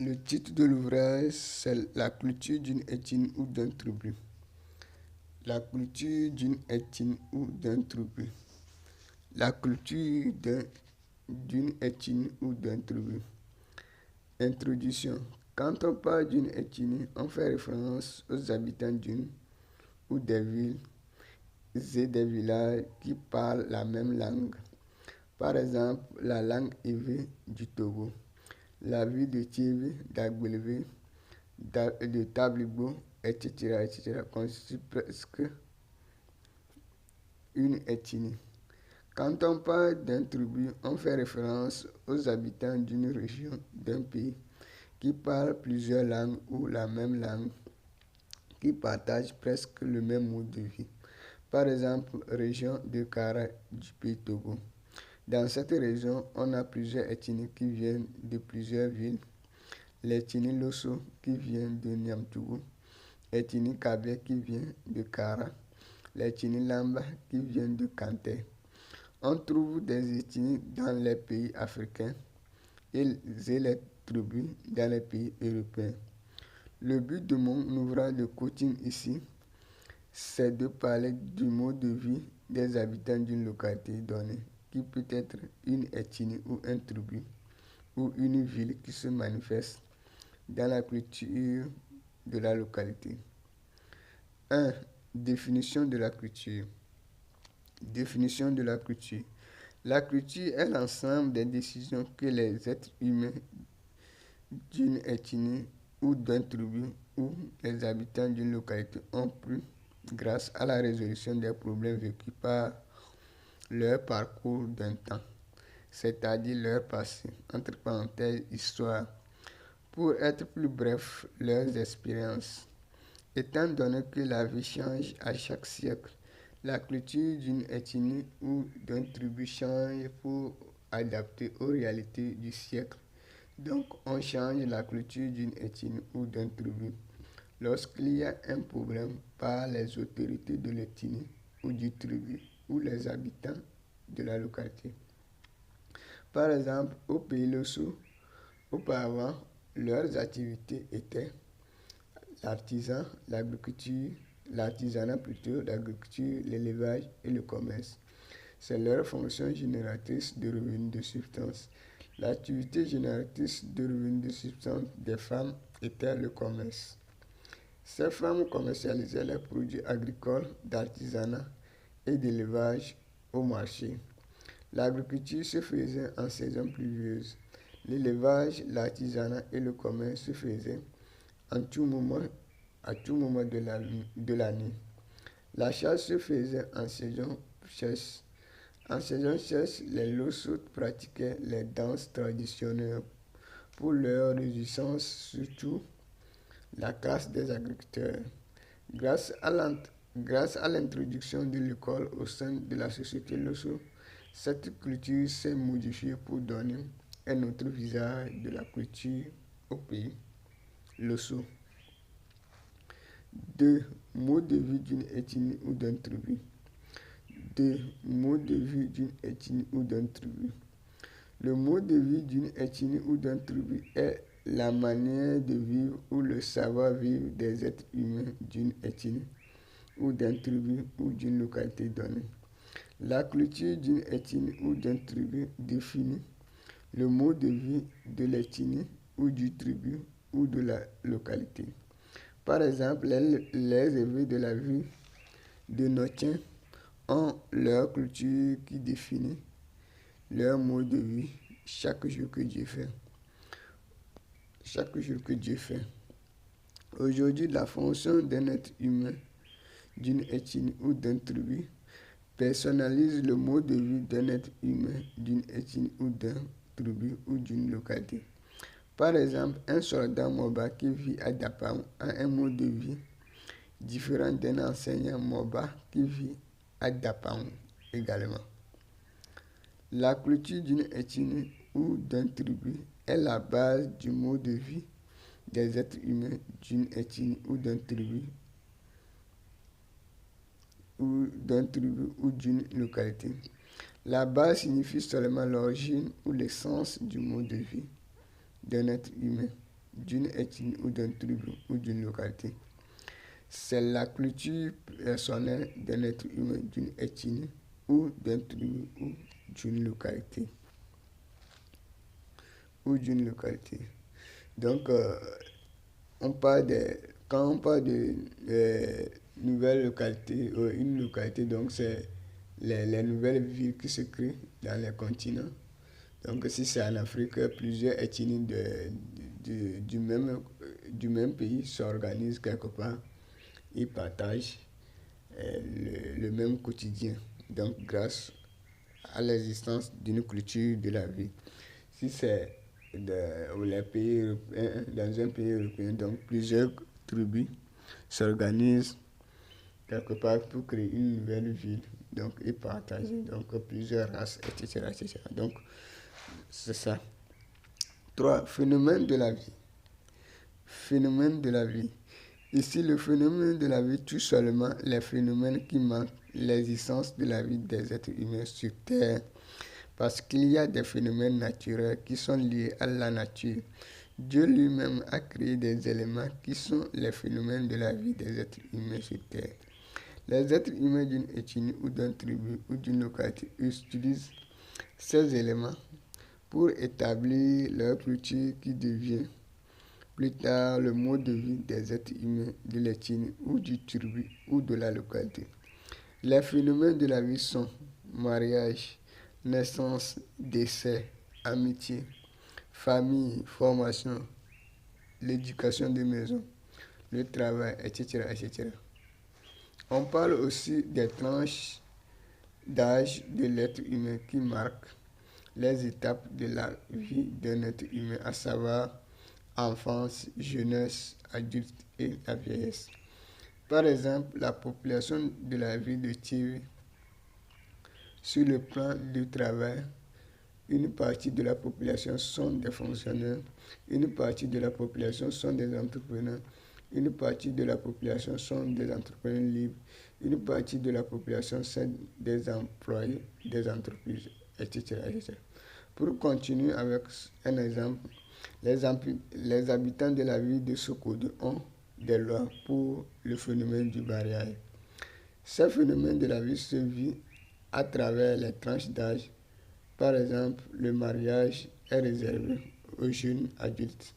Le titre de l'ouvrage, c'est La culture d'une ethnie ou d'un tribu. La culture d'une ethnie ou d'un tribu. La culture d'une ethnie ou d'un tribu. Introduction. Quand on parle d'une ethnie, on fait référence aux habitants d'une ou des villes et des villages qui parlent la même langue. Par exemple, la langue Ewe du Togo, la ville de Thiévé, d'Agbelevé, de Tablibo, etc., constitue presque une ethnie. Quand on parle d'un tribu, on fait référence aux habitants d'une région, d'un pays, qui parlent plusieurs langues ou la même langue, qui partagent presque le même mode de vie. Par exemple, région de Kara du pays Togo. Dans cette région, on a plusieurs ethnies qui viennent de plusieurs villes. L'ethnie Losso qui vient de Niamtougou, l'ethnie Kabé qui vient de Kara, l'ethnie Lamba qui vient de Kanté. On trouve des ethnies dans les pays africains et les tribus dans les pays européens. Le but de mon ouvrage de coaching ici, c'est de parler du mode de vie des habitants d'une localité donnée, qui peut être une ethnie ou un tribu, ou une ville qui se manifeste dans la culture de la localité. 1. Définition de la culture. Définition de la culture. La culture est l'ensemble des décisions que les êtres humains d'une ethnie ou d'une tribu ou les habitants d'une localité ont pris grâce à la résolution des problèmes vécus par leur parcours d'un temps, c'est-à-dire leur passé, entre parenthèses, histoire. Pour être plus bref, leurs expériences. Étant donné que la vie change à chaque siècle, la culture d'une ethnie ou d'une tribu change pour adapter aux réalités du siècle. Donc, on change la culture d'une ethnie ou d'une tribu lorsqu'il y a un problème par les autorités de l'ethnie ou du tribu ou les habitants de la localité. Par exemple, au pays Losso, auparavant, leurs activités étaient l'artisanat plutôt, l'agriculture, l'élevage et le commerce. C'est leur fonction génératrice de revenus de substance. L'activité génératrice de revenus de substance des femmes était le commerce. Ces femmes commercialisaient les produits agricoles, d'artisanat et d'élevage au marché. L'agriculture se faisait en saison pluvieuse. L'élevage, l'artisanat et le commerce se faisaient à tout moment de l'année. La chasse se faisait en saison sèche. En saison sèche, les Lossos pratiquaient les danses traditionnelles pour leur résistance, surtout la casse des agriculteurs. Grâce à l'introduction de l'école au sein de la société Losso, cette culture s'est modifiée pour donner un autre visage de la culture au pays Losso. 2. Mode de vie d'une ethnie ou d'un tribu. 2. Mode de vie d'une ethnie ou d'un tribu. Le mode de vie d'une ethnie ou d'un tribu est la manière de vivre ou le savoir-vivre des êtres humains d'une ethnie ou d'un tribu ou d'une localité donnée. La culture d'une ethnie ou d'une tribu définit le mode de vie de l'ethnie ou du tribu ou de la localité. Par exemple, les évêques de la ville de Notien ont leur culture qui définit leur mode de vie chaque jour que Dieu fait. Chaque jour que Dieu fait. Aujourd'hui, la fonction d'un être humain, d'une ethnie ou d'une tribu personnalise le mode de vie d'un être humain, d'une ethnie ou d'une tribu ou d'une localité. Par exemple, un soldat Moba qui vit à Dapaon a un mode de vie différent d'un enseignant Moba qui vit à Dapaon également. La culture d'une ethnie ou d'une tribu est la base du mode de vie des êtres humains d'une ethnie ou d'une tribu ou d'une localité. La base signifie seulement l'origine ou l'essence du mode de vie d'un être humain d'une ethnie ou d'une tribu ou d'une localité. C'est la culture personnelle d'un être humain, d'une ethnie ou d'une tribu ou d'une localité. Donc, quand on parle de nouvelles localités, une localité, donc c'est les nouvelles villes qui se créent dans les continents. Donc, si c'est en Afrique, plusieurs ethnies du même pays s'organisent quelque part. Ils partagent le même quotidien. Donc, grâce à l'existence d'une culture de la vie. Si c'est les pays européens, dans un pays européen, donc plusieurs tribus s'organisent quelque part pour créer une nouvelle ville. Donc, ils partagent donc, plusieurs races, etc., etc. Donc, c'est ça. 3. Phénomène de la vie. Phénomène de la vie. Ici, le phénomène de la vie touche seulement les phénomènes qui marquent l'existence de la vie des êtres humains sur Terre. Parce qu'il y a des phénomènes naturels qui sont liés à la nature. Dieu lui-même a créé des éléments qui sont les phénomènes de la vie des êtres humains sur Terre. Les êtres humains d'une ethnie ou d'une tribu ou d'une localité utilisent ces éléments pour établir leur culture qui devient plus tard le mode de vie des êtres humains de l'ethnie ou du tribu ou de la localité. Les phénomènes de la vie sont mariage, naissance, décès, amitié, famille, formation, l'éducation de maison, le travail, etc., etc. On parle aussi des tranches d'âge de l'être humain qui marquent les étapes de la vie d'un être humain, à savoir enfance, jeunesse, adulte et la vieillesse. Par exemple, la population de la ville de Thierry, sur le plan du travail, une partie de la population sont des fonctionnaires, une partie de la population sont des entrepreneurs, une partie de la population sont des entrepreneurs libres, une partie de la population sont des employés des entreprises, etc., etc. Pour continuer avec un exemple, les habitants de la ville de Sokodo ont des lois pour le phénomène du mariage. Ce phénomène de la vie se vit à travers les tranches d'âge. Par exemple, le mariage est réservé aux jeunes adultes.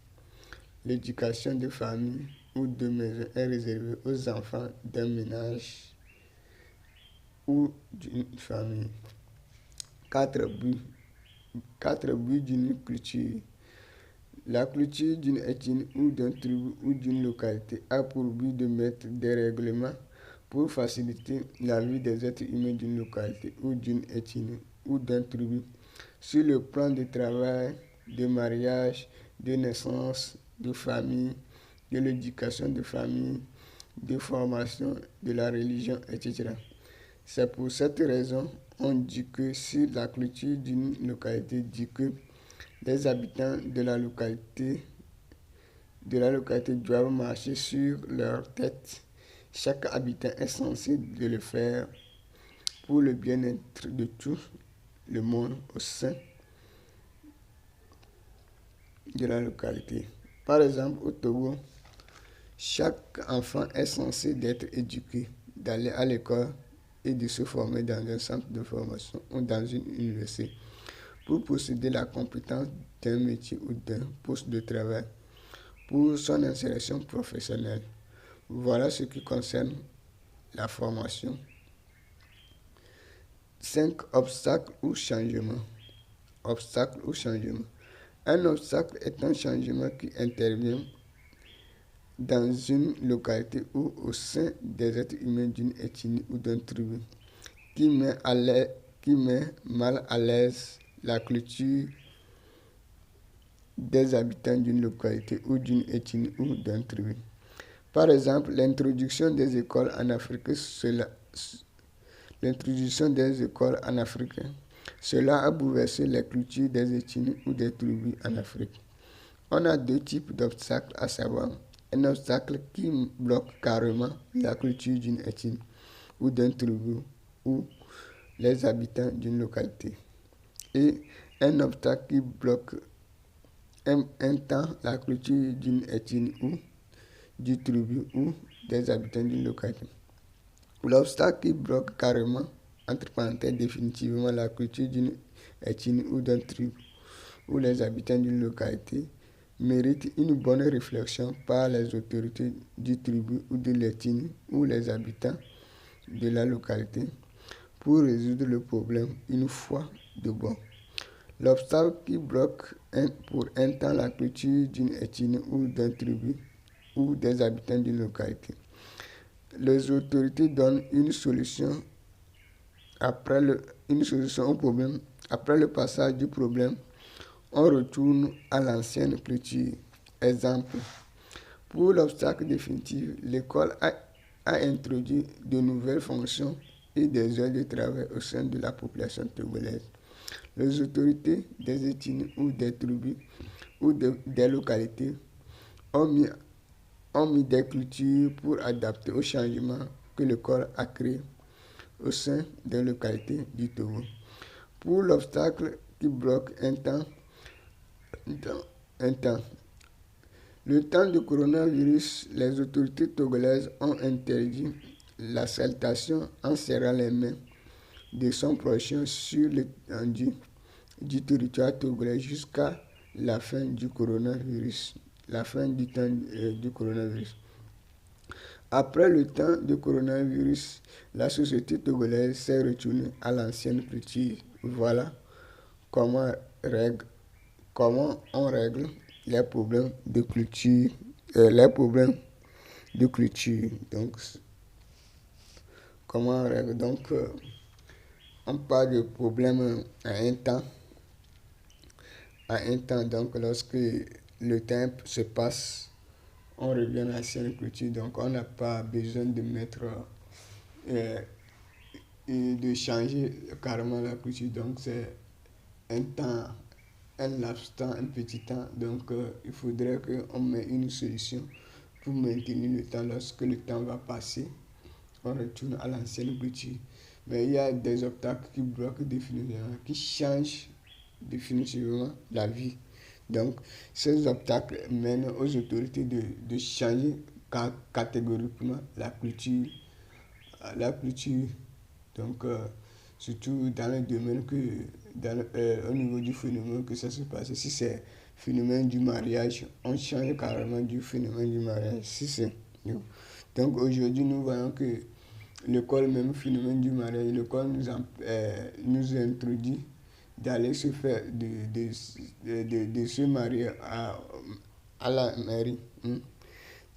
L'éducation de famille ou de maison est réservée aux enfants d'un ménage ou d'une famille. 4 buts d'une culture. La culture d'une ethnie ou d'une tribu ou d'une localité a pour but de mettre des règlements pour faciliter la vie des êtres humains d'une localité ou d'une ethnie ou d'une tribu sur le plan de travail, de mariage, de naissance, de famille, de l'éducation de famille, de formation, de la religion, etc. C'est pour cette raison on dit que si la culture d'une localité dit que les habitants de la localité doivent marcher sur leur tête. Chaque habitant est censé de le faire pour le bien-être de tout le monde au sein de la localité. Par exemple, au Togo, chaque enfant est censé d'être éduqué, d'aller à l'école et de se former dans un centre de formation ou dans une université pour posséder la compétence d'un métier ou d'un poste de travail pour son insertion professionnelle. Voilà ce qui concerne la formation. 5 obstacles ou changements. Obstacle ou changement. Un obstacle est un changement qui intervient dans une localité ou au sein des êtres humains d'une ethnie ou d'une tribu, qui met mal à l'aise la culture des habitants d'une localité ou d'une ethnie ou d'une tribu. Par exemple, l'introduction des écoles en Afrique, cela a bouleversé les cultures des ethnies ou des tribus en Afrique. On a 2 types d'obstacles, à savoir un obstacle qui bloque carrément la culture d'une ethnie ou d'une tribu ou les habitants d'une localité, et un obstacle qui bloque un temps la culture d'une ethnie ou du tribu ou des habitants d'une localité. L'obstacle qui bloque carrément, entre parenthèses définitivement, la culture d'une ethnie ou d'un tribu ou les habitants d'une localité mérite une bonne réflexion par les autorités du tribu ou de l'ethnie ou les habitants de la localité pour résoudre le problème une fois de bon. L'obstacle qui bloque pour un temps la culture d'une ethnie ou d'un tribu ou des habitants d'une localité. Les autorités donnent une solution au problème. Après le passage du problème, on retourne à l'ancienne culture. Exemple, pour l'obstacle définitif, l'école a introduit de nouvelles fonctions et des heures de travail au sein de la population togolaise. Les autorités des ethnies ou des tribus ou des localités ont mis des cultures pour adapter aux changements que l'école a créés au sein des localités du Togo. Pour l'obstacle qui bloque un temps, le temps du coronavirus, les autorités togolaises ont interdit la salutation en serrant les mains de son prochain sur l'étendue du territoire togolais jusqu'à la fin du coronavirus. Après le temps du coronavirus, la société togolaise s'est retournée à l'ancienne culture. Voilà comment on règle les problèmes de culture. Donc, comment on règle? Donc, on parle de problèmes à un temps. Donc, lorsque le temps se passe, on revient à l'ancienne culture. Donc, on n'a pas besoin de de changer carrément la culture. Donc, c'est un temps, un laps de temps, un petit temps. Donc, il faudrait qu'on mette une solution pour maintenir le temps. Lorsque le temps va passer, on retourne à l'ancienne culture. Mais il y a des obstacles qui bloquent définitivement, qui changent définitivement la vie. Donc, ces obstacles mènent aux autorités de changer catégoriquement la culture. Donc, surtout dans le domaine au niveau du phénomène que ça se passe. Si c'est phénomène du mariage, on change carrément du phénomène du mariage. Donc, aujourd'hui, nous voyons que l'école, même phénomène du mariage, l'école nous introduit d'aller se faire, de se marier à la mairie.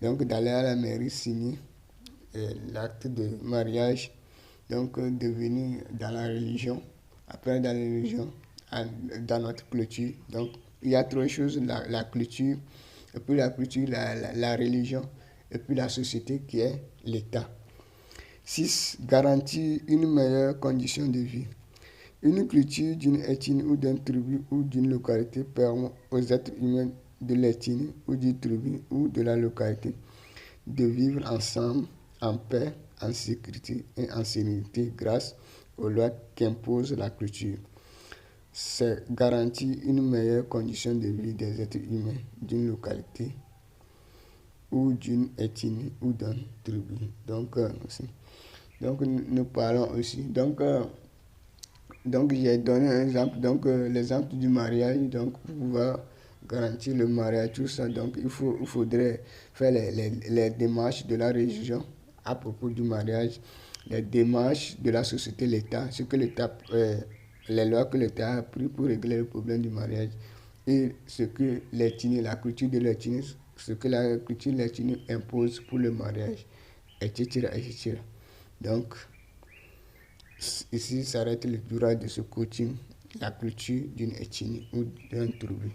Donc, d'aller à la mairie signer l'acte de mariage. Donc, de venir dans la religion, après dans la religion, dans notre culture. Donc, il y a trois choses, la culture, et puis la culture, la religion, et puis la société qui est l'État. 6. Garantir une meilleure condition de vie. Une culture d'une ethnie ou d'une tribu ou d'une localité permet aux êtres humains de l'ethnie ou du tribu ou de la localité de vivre ensemble en paix, en sécurité et en sérénité grâce aux lois qu'impose la culture. C'est garantir une meilleure condition de vie des êtres humains d'une localité ou d'une ethnie ou d'une tribu. Donc, nous parlons aussi. Donc j'ai donné un exemple. Donc, l'exemple du mariage. Donc, pour pouvoir garantir le mariage, tout ça. Donc, il faudrait faire les démarches de la religion à propos du mariage, les démarches de la société, l'État, les lois que l'État a prises pour régler le problème du mariage et ce que l'ethnie, la culture de l'ethnie, ce que la culture de l'ethnie impose pour le mariage, etc., etc. Donc, ici s'arrête le durée de ce coaching, la culture d'une ethnie ou d'un tribu.